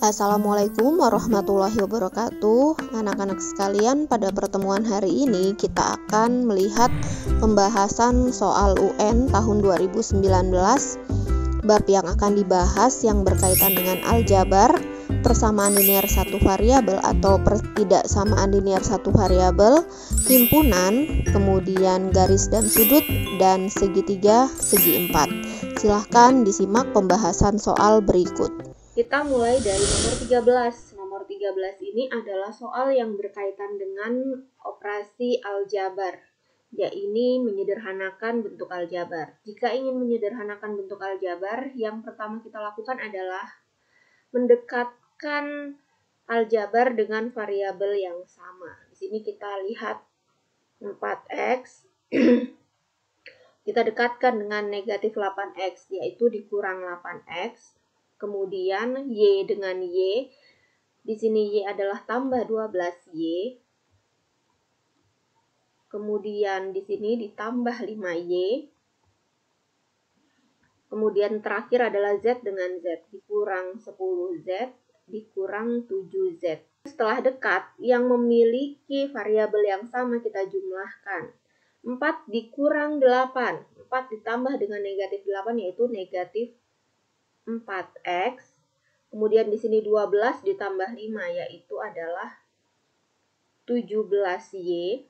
Assalamualaikum warahmatullahi wabarakatuh. Anak-anak sekalian, pada pertemuan hari ini kita akan melihat pembahasan soal UN tahun 2019. Bab yang akan dibahas yang berkaitan dengan aljabar, persamaan linear satu variabel atau pertidaksamaan linear satu variabel, himpunan, kemudian garis dan sudut, dan segitiga segi empat. Silahkan disimak pembahasan soal berikut. Kita mulai dari nomor 13. Nomor 13 ini adalah soal yang berkaitan dengan operasi aljabar. Ya, ini menyederhanakan bentuk aljabar. Jika ingin menyederhanakan bentuk aljabar, yang pertama kita lakukan adalah mendekatkan aljabar dengan variabel yang sama. Di sini kita lihat 4x. Kita dekatkan dengan negatif 8x, yaitu dikurang 8x. Kemudian Y dengan Y, di sini Y adalah tambah 12Y. Kemudian di sini ditambah 5Y. Kemudian terakhir adalah Z dengan Z, dikurang 10Z, dikurang 7Z. Setelah dekat, yang memiliki variabel yang sama kita jumlahkan. 4 dikurang 8, 4 ditambah dengan negatif 8 yaitu negatif 4x, kemudian di sini 12 ditambah 5 yaitu adalah 17y.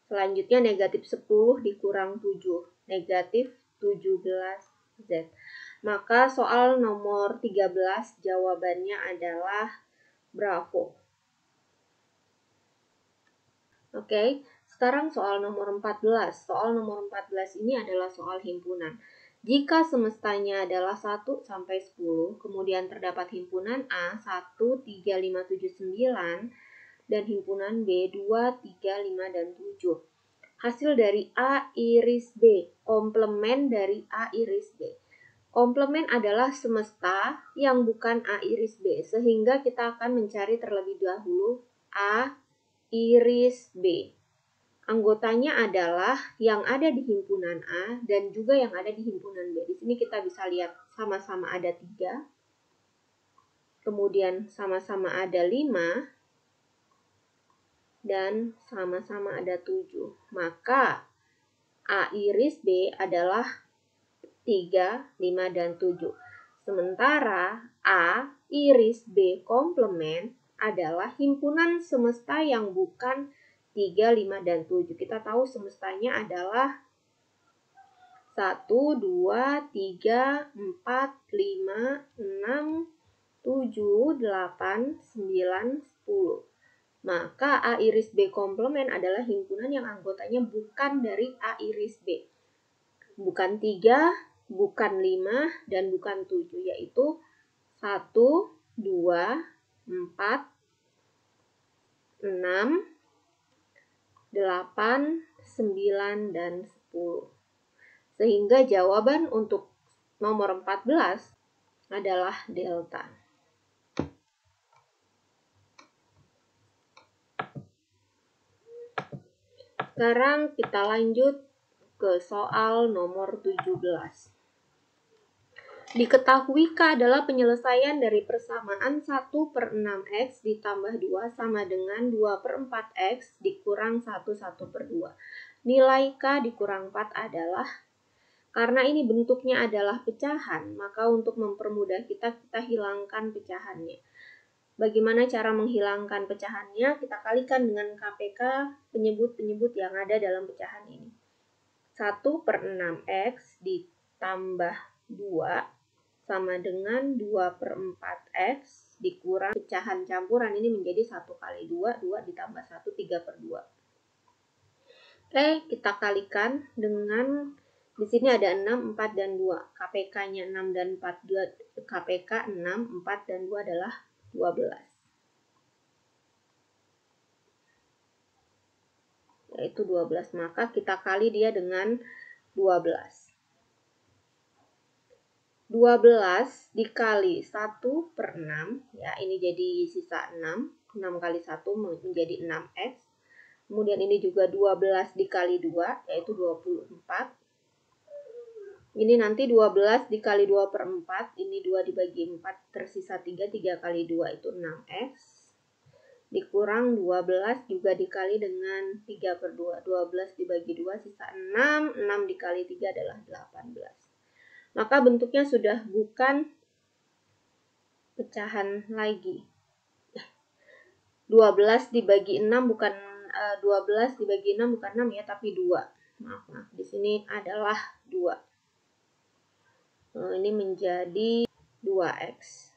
Selanjutnya negatif 10 dikurang 7, negatif 17z. Maka soal nomor 13 jawabannya adalah bravo. Oke, sekarang soal nomor 14. Soal nomor 14 ini adalah soal himpunan. Jika semestanya adalah 1 sampai 10, kemudian terdapat himpunan A 1, 3, 5, 7, 9, dan himpunan B 2, 3, 5, dan 7. Hasil dari A iris B, komplement dari A iris B. Komplement adalah semesta yang bukan A iris B, sehingga kita akan mencari terlebih dahulu A iris B. Anggotanya adalah yang ada di himpunan A dan juga yang ada di himpunan B. Di sini kita bisa lihat sama-sama ada 3. Kemudian sama-sama ada 5. Dan sama-sama ada 7. Maka A iris B adalah 3, 5, dan 7. Sementara A iris B komplement adalah himpunan semesta yang bukan 3, 5, dan 7. Kita tahu semestanya adalah 1, 2, 3, 4, 5, 6, 7, 8, 9, 10. Maka A iris B komplement adalah himpunan yang anggotanya bukan dari A iris B. Bukan 3, bukan 5, dan bukan 7, yaitu 1, 2, 4, 6, 8, 9, dan 10. Sehingga jawaban untuk nomor 14 adalah delta. Sekarang kita lanjut ke soal nomor 17. Diketahuikah adalah penyelesaian dari persamaan 1/6x ditambah 2 sama dengan 2/4x dikurang 1/2. Nilai K dikurang 4 adalah, karena ini bentuknya adalah pecahan, maka untuk mempermudah kita hilangkan pecahannya. Bagaimana cara menghilangkan pecahannya? Kita kalikan dengan KPK penyebut-penyebut yang ada dalam pecahan ini. 1/6x ditambah 2 sama dengan 2/4x dikurang pecahan campuran ini menjadi 1 kali 2, 2 ditambah 1, 3/2. Oke, kita kalikan dengan, di sini ada 6, 4, dan 2. KPK-nya 6 dan 4, KPK 6, 4, dan 2 adalah 12. Yaitu 12, maka kita kali dia dengan 12. 12 dikali 1/6, ya ini jadi sisa 6. 6 kali 1 menjadi 6x. Kemudian ini juga 12 dikali 2, yaitu 24. Ini nanti 12 dikali 2/4, ini 2 dibagi 4, tersisa 3, 3 kali 2 itu 6x. Dikurang 12 juga dikali dengan 3/2, 12 dibagi 2 sisa 6, 6 dikali 3 adalah 18. Maka bentuknya sudah bukan pecahan lagi. 12 dibagi 6 bukan 12 dibagi 6 bukan 6 ya, tapi 2. Maaf, di sini adalah 2. Ini menjadi 2x.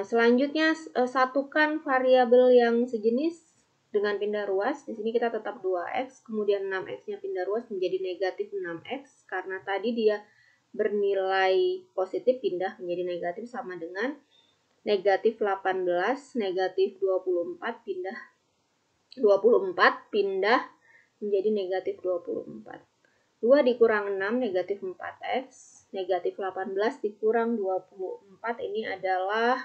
Selanjutnya satukan variabel yang sejenis dengan pindah ruas. Di sini kita tetap 2x, kemudian 6x-nya pindah ruas menjadi negatif 6x karena tadi dia bernilai positif pindah menjadi negatif sama dengan negatif 18, negatif 24 pindah 24 pindah menjadi negatif 24. 2 dikurang 6 negatif 4x, negatif 18 dikurang 24 ini adalah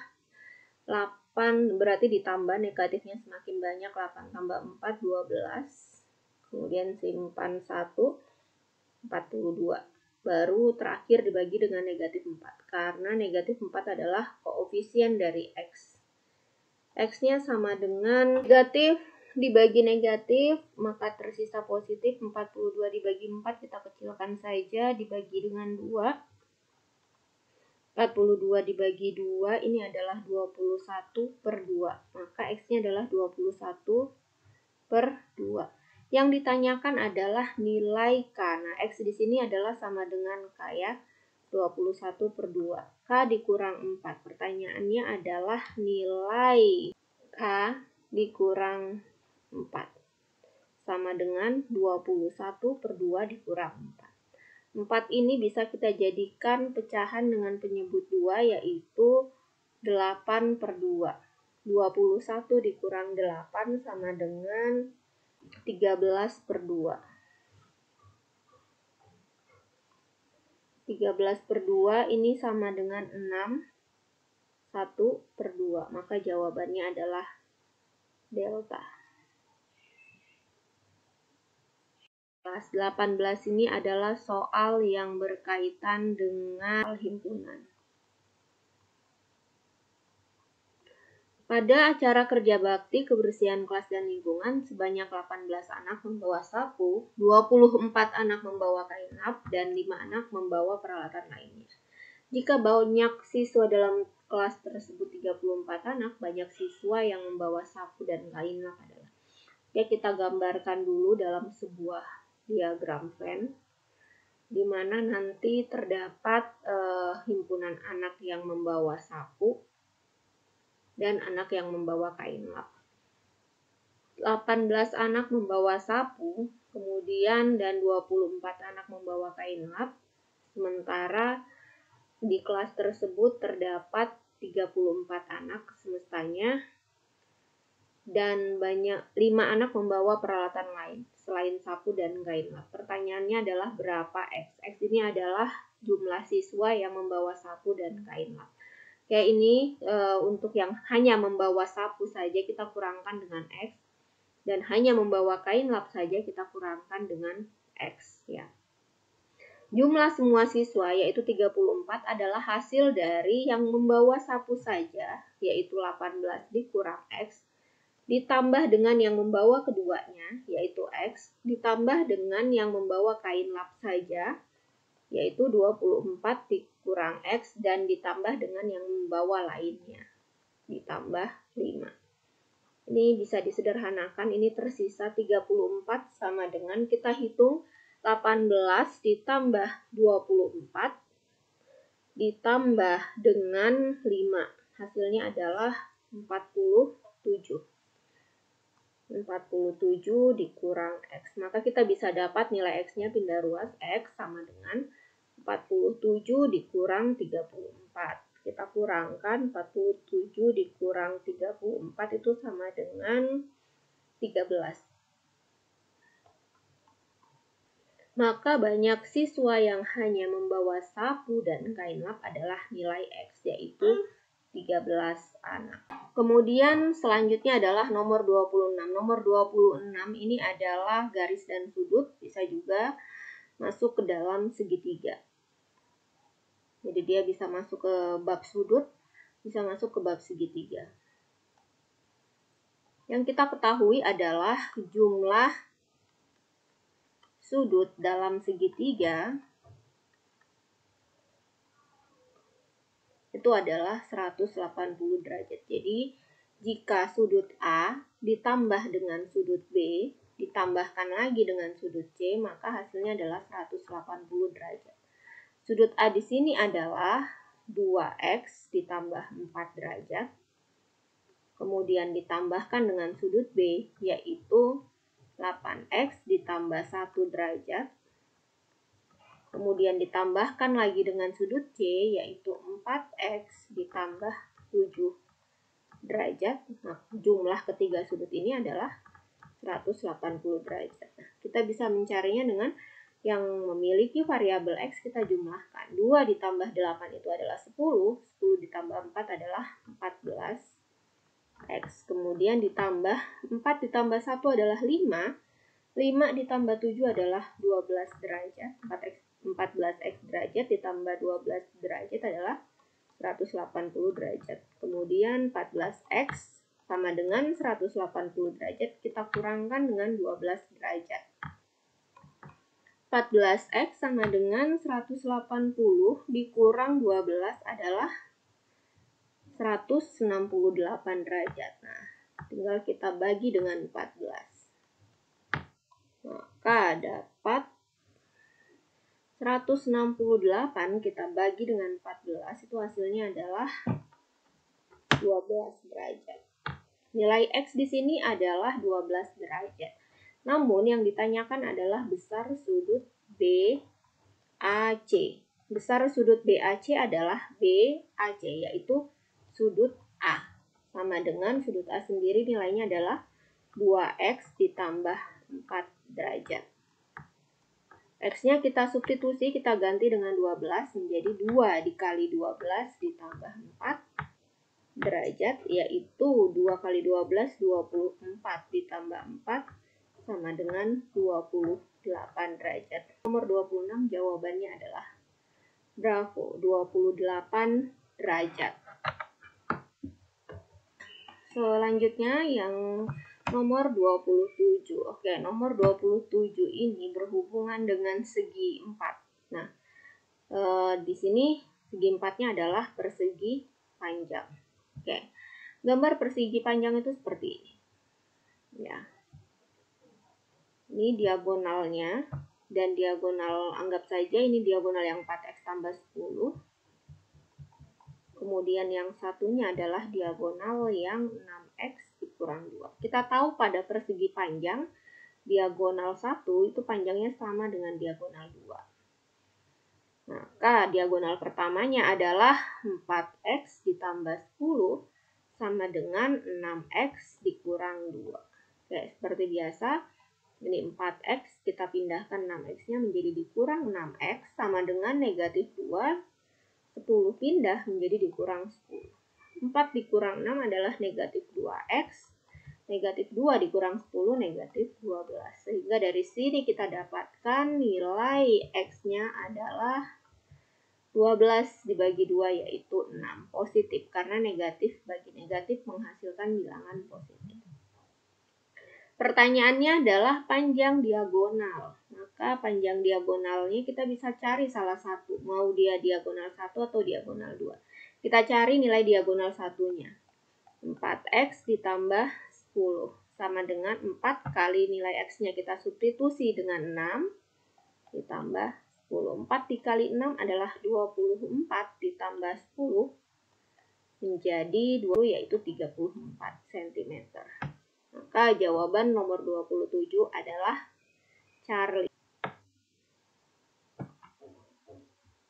8, berarti ditambah negatifnya semakin banyak, 8 tambah 4 12. Kemudian simpan 1 42. Baru terakhir dibagi dengan negatif 4 karena negatif 4 adalah koefisien dari x. X-nya sama dengan negatif dibagi negatif, maka tersisa positif. 42 dibagi 4 kita kecilkan saja, dibagi dengan 2. 42 dibagi 2 ini adalah 21/2. Maka X-nya adalah 21/2. Yang ditanyakan adalah nilai K. Nah, X di sini adalah sama dengan K ya. 21/2. K dikurang 4. Pertanyaannya adalah nilai K dikurang 4 sama dengan 21/2 dikurang 4. 4 ini bisa kita jadikan pecahan dengan penyebut 2 yaitu 8/2. 21 dikurang 8 sama dengan 13/2. 13/2 ini sama dengan 6 1/2. Maka jawabannya adalah delta. Kelas 18 ini adalah soal yang berkaitan dengan himpunan. Pada acara kerja bakti kebersihan kelas dan lingkungan, sebanyak 18 anak membawa sapu, 24 anak membawa kain lap, dan 5 anak membawa peralatan lainnya. Jika banyak siswa dalam kelas tersebut 34 anak, banyak siswa yang membawa sapu dan kain lap adalah. Ya, kita gambarkan dulu dalam sebuah diagram Venn, di mana nanti terdapat himpunan anak yang membawa sapu dan anak yang membawa kain lap. 18 anak membawa sapu, kemudian dan 24 anak membawa kain lap, sementara di kelas tersebut terdapat 34 anak semestanya dan 5 anak membawa peralatan lain selain sapu dan kain lap. Pertanyaannya adalah berapa X? X ini adalah jumlah siswa yang membawa sapu dan kain lap. Kayak ini untuk yang hanya membawa sapu saja kita kurangkan dengan X, dan hanya membawa kain lap saja kita kurangkan dengan X ya. Jumlah semua siswa yaitu 34 adalah hasil dari yang membawa sapu saja yaitu 18 dikurang X ditambah dengan yang membawa keduanya yaitu X ditambah dengan yang membawa kain lap saja yaitu 24 dikurang X dan ditambah dengan yang membawa lainnya ditambah 5. Ini bisa disederhanakan, ini tersisa 34 sama dengan kita hitung 18 ditambah 24 ditambah dengan 5. Hasilnya adalah 47. 47 dikurang X. Maka kita bisa dapat nilai X-nya pindah ruas X sama dengan 47 dikurang 34. Kita kurangkan 47 dikurang 34 itu sama dengan 13. Maka banyak siswa yang hanya membawa sapu dan kain lap adalah nilai X, yaitu 13 anak. Kemudian selanjutnya adalah nomor 26. Nomor 26 ini adalah garis dan sudut, bisa juga masuk ke dalam segitiga. Jadi dia bisa masuk ke bab sudut, bisa masuk ke bab segitiga. Yang kita ketahui adalah jumlah sudut dalam segitiga itu adalah 180 derajat. Jadi jika sudut A ditambah dengan sudut B, ditambahkan lagi dengan sudut C, maka hasilnya adalah 180 derajat. Sudut A di sini adalah 2x ditambah 4 derajat. Kemudian ditambahkan dengan sudut B, yaitu 8x ditambah 1 derajat. Kemudian ditambahkan lagi dengan sudut C, yaitu 4x ditambah 7 derajat. Nah, jumlah ketiga sudut ini adalah 180 derajat. Nah, kita bisa mencarinya dengan yang memiliki variabel X kita jumlahkan. 2 ditambah 8 itu adalah 10, 10 ditambah 4 adalah 14 X. Kemudian ditambah 4 ditambah 1 adalah 5, 5 ditambah 7 adalah 12 derajat, 14X derajat ditambah 12 derajat adalah 180 derajat. Kemudian 14X sama dengan 180 derajat, kita kurangkan dengan 12 derajat. 14X sama dengan 180 dikurang 12 adalah 168 derajat. Nah, tinggal kita bagi dengan 14. Maka dapat 168 kita bagi dengan 14, itu hasilnya adalah 12 derajat. Nilai X di sini adalah 12 derajat. Namun yang ditanyakan adalah besar sudut BAC. Besar sudut BAC adalah BAC, yaitu sudut A. Sama dengan sudut A sendiri nilainya adalah 2X ditambah 4 derajat. X-nya kita substitusi, kita ganti dengan 12 menjadi 2 dikali 12 ditambah 4 derajat, yaitu 2 kali 12, 24 ditambah 4 sama dengan 28 derajat. Nomor 26 jawabannya adalah bravo, 28 derajat. Selanjutnya yang nomor 27. Oke, nomor 27 ini berhubungan dengan segi 4. Nah, di sini segi 4-nya adalah persegi panjang. Oke, gambar persegi panjang itu seperti ini. Ya. Ini diagonalnya, dan diagonal, anggap saja ini diagonal yang 4x tambah 10. Kemudian yang satunya adalah diagonal yang 6x dikurang 2. Kita tahu pada persegi panjang, diagonal 1 itu panjangnya sama dengan diagonal 2. Maka diagonal pertamanya adalah 4x ditambah 10 sama dengan 6x dikurang 2. Oke, seperti biasa. Ini 4x, kita pindahkan 6x-nya menjadi dikurang 6x sama dengan negatif 2, 10 pindah menjadi dikurang 10. 4 dikurang 6 adalah negatif 2x, negatif 2 dikurang 10, negatif 12. Sehingga dari sini kita dapatkan nilai x-nya adalah 12 dibagi 2 yaitu 6. Positif, karena negatif bagi negatif menghasilkan bilangan positif. Pertanyaannya adalah panjang diagonal. Maka panjang diagonalnya kita bisa cari salah satu. Mau dia diagonal 1 atau diagonal 2. Kita cari nilai diagonal satunya. 4x ditambah 10. Sama dengan 4 kali nilai x-nya kita substitusi dengan 6. Ditambah 10. 4 dikali 6 adalah 24 ditambah 10. Menjadi 2 yaitu 34 cm. Maka jawaban nomor 27 adalah Charlie.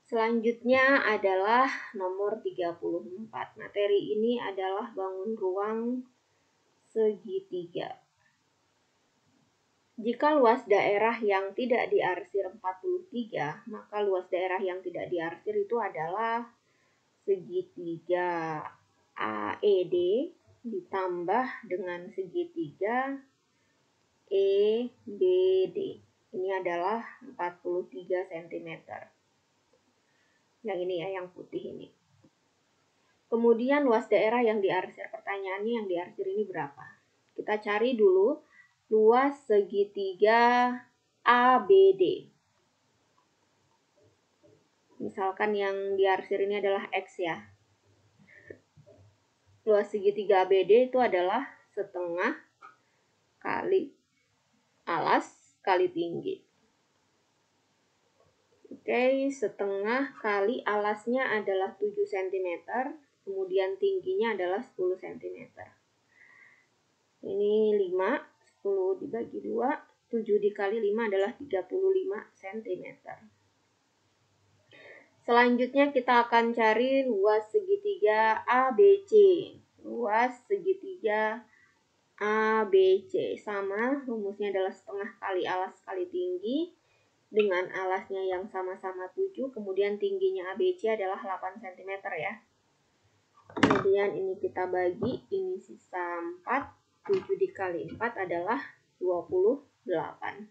Selanjutnya adalah nomor 34. Materi ini adalah bangun ruang segitiga. Jika luas daerah yang tidak diarsir 43, maka luas daerah yang tidak diarsir itu adalah segitiga AED ditambah dengan segitiga EBD. Ini adalah 43 cm. Yang ini ya, yang putih ini. Kemudian luas daerah yang diarsir. Pertanyaannya yang diarsir ini berapa? Kita cari dulu luas segitiga ABD. Misalkan yang diarsir ini adalah X ya. Luas segitiga ABD itu adalah setengah kali alas kali tinggi. Oke, setengah kali alasnya adalah 7 cm, kemudian tingginya adalah 10 cm. Ini 5, 10 dibagi 2, 7 dikali 5 adalah 35 cm. Selanjutnya kita akan cari luas segitiga ABC. Luas segitiga ABC sama, rumusnya adalah setengah kali alas kali tinggi, dengan alasnya yang sama-sama 7, kemudian tingginya ABC adalah 8 cm ya. Kemudian ini kita bagi, ini sisa 4, 7 dikali 4 adalah 28.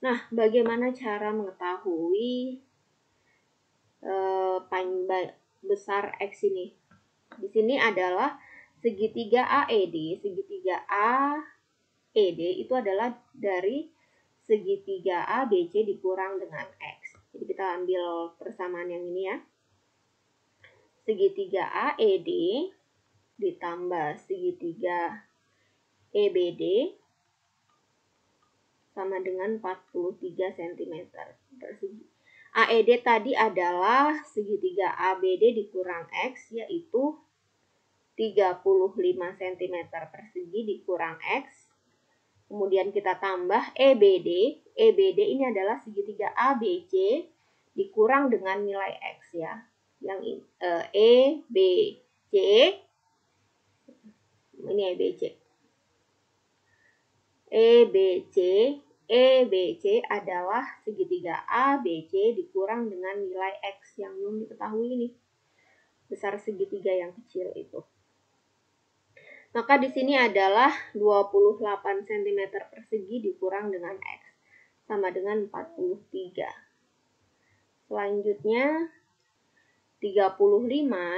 Nah, bagaimana cara mengetahui besar X ini? Di sini adalah segitiga AED. Segitiga AED itu adalah dari segitiga ABC dikurang dengan X. Jadi kita ambil persamaan yang ini ya. Segitiga AED ditambah segitiga EBD sama dengan 43 cm persegi. AED tadi adalah segitiga ABD dikurang X, yaitu 35 cm persegi dikurang X. Kemudian kita tambah EBD. EBD ini adalah segitiga ABC dikurang dengan nilai X ya. Yang EBC. Ini EBC. EBC adalah segitiga ABC dikurang dengan nilai X yang belum diketahui ini. Besar segitiga yang kecil itu. Maka di sini adalah 28 cm persegi dikurang dengan X. Sama dengan 43. Selanjutnya 35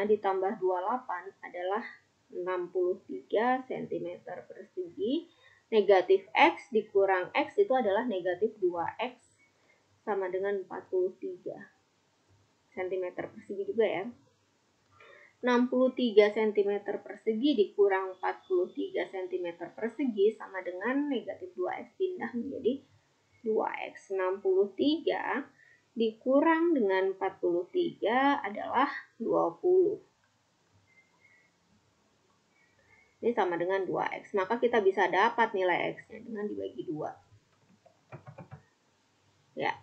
ditambah 28 adalah 63 cm persegi. Negatif X dikurang X itu adalah negatif 2X sama dengan 43 cm persegi juga ya. 63 cm persegi dikurang 43 cm persegi sama dengan negatif 2X pindah menjadi 2X. 63 dikurang dengan 43 adalah 20. Ini sama dengan 2X. Maka kita bisa dapat nilai X-nya dengan dibagi 2. Ya.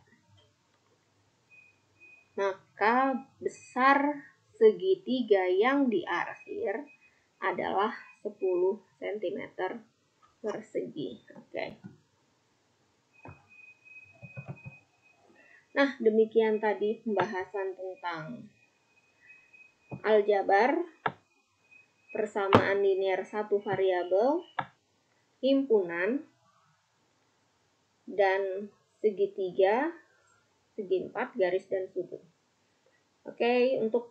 Maka besar segitiga yang diarsir adalah 10 cm persegi. Oke. Nah, demikian tadi pembahasan tentang aljabar, persamaan linear satu variabel, himpunan, dan segitiga, segi 4, garis dan sudut. Oke, untuk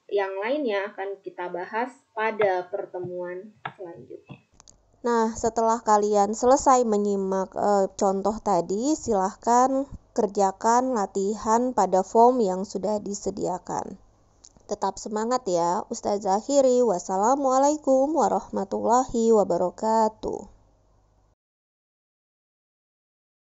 yang lainnya akan kita bahas pada pertemuan selanjutnya. Nah, setelah kalian selesai menyimak contoh tadi, silahkan kerjakan latihan pada form yang sudah disediakan. Tetap semangat ya, Ustazah akhiri. Wassalamualaikum warahmatullahi wabarakatuh.